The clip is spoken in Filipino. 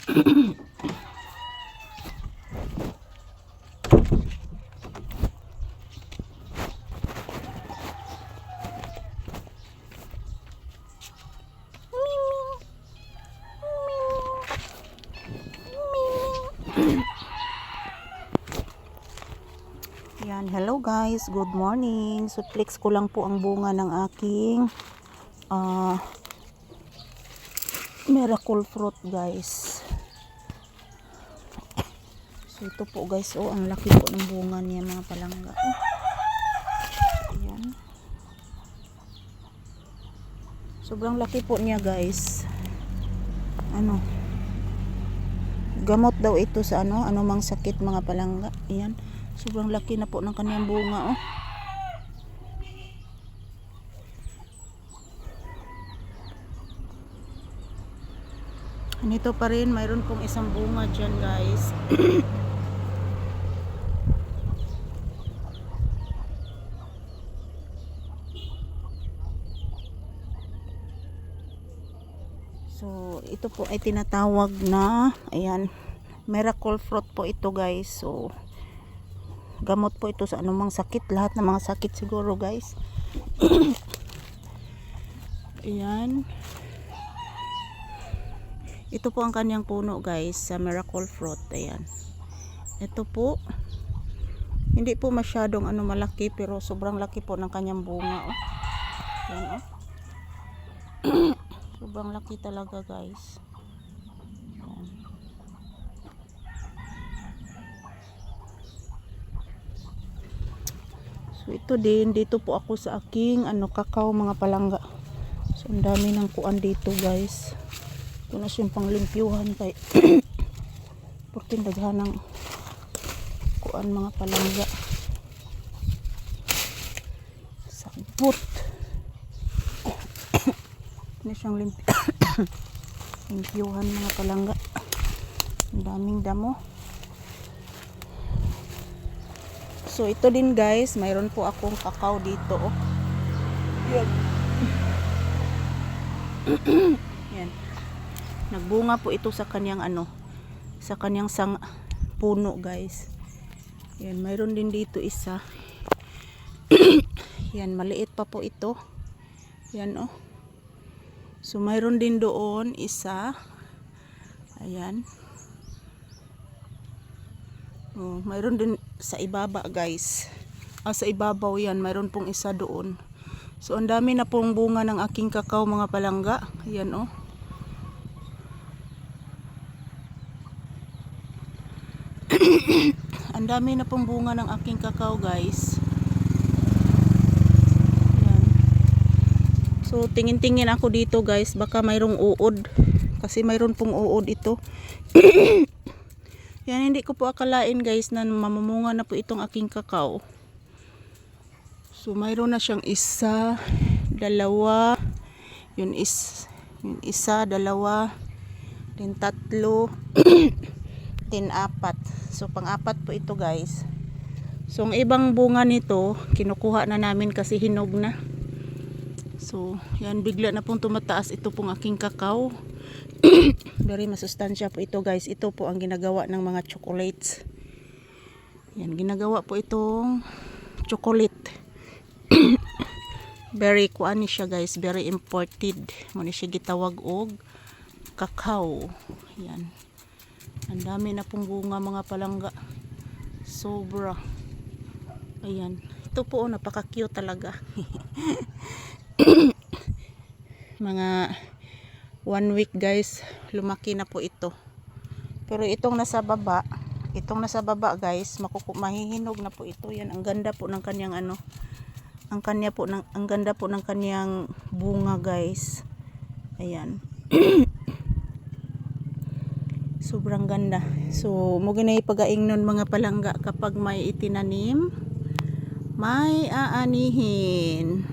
Yan, hello guys, good morning. So flex ko lang po ang bunga ng aking miracle fruit guys. So ito po guys, oh ang laki po ng bunga niya mga palangga. Ayan. Sobrang laki po niya guys. Ano? Gamot daw ito sa anumang sakit mga palangga. Ayan. Sobrang laki na po ng kanyang bunga, oh. Nito pa rin, mayroon pong isang bunga dyan, guys. So, ito po ay tinatawag na, ayan, miracle fruit po ito, guys. So, gamot po ito sa anumang sakit, lahat ng mga sakit siguro guys. Ayan. Ito po ang kanyang puno guys, sa miracle fruit. Ayan. Ito po, hindi po masyadong malaki, pero sobrang laki po ng kanyang bunga, oh. Ayan, oh. Sobrang laki talaga guys. Ayan. So ito din, dito po ako sa aking kakao mga palangga. So ang dami ng kuan dito guys. Ito na siyang panglimpyuhan kay porque daghan ng kuan mga palangga. Sabot. Ito na siyang limpyuhan mga palangga. Ang daming damo. So ito din guys, mayroon po akong kakao dito, oh. Yan. Yan. Nagbunga po ito sa kanyang sa kanyang puno guys. Yan, mayroon din dito isa. Yan, maliit pa po ito. Yan, oh. So mayroon din doon isa. Ayan. Oh, mayroon din sa ibaba guys. Sa ibabaw yan, mayroon pong isa doon. So ang dami na pong bunga ng aking kakao mga palangga. Ayan, oh. Ang dami na pong bunga ng aking kakao guys. Ayan. So tingin-tingin ako dito guys, baka mayroong uod. Kasi mayroon pong uod ito. Yan, hindi ko po akalain guys na mamumunga na po itong aking kakao. So mayroon na siyang isa, dalawa, yun isa, dalawa, then tatlo, then apat. So pang-apat po ito guys. So ang ibang bunga nito, kinukuha na namin kasi hinog na. So yan, bigla na pong tumataas ito pong aking kakao. Very masustansya po ito guys. Ito po ang ginagawa ng mga chocolates. Yan, ginagawa po itong chocolate. Very kuani siya guys, very imported. Muna siya gitawag og kakao. Yan. Ang dami na pong bunga mga palangga. Sobra. Ayan. Ito po, napaka-cute talaga. Mga 1 week guys, lumaki na po ito. Pero itong nasa baba guys, mahihinog na po ito. Yan, ang ganda po ng kanyang ang ganda po ng kanyang bunga guys. Ayan. Sobrang ganda. So mo ginay pagaingnon mga palangga, kapag may itinanim, may aanihin.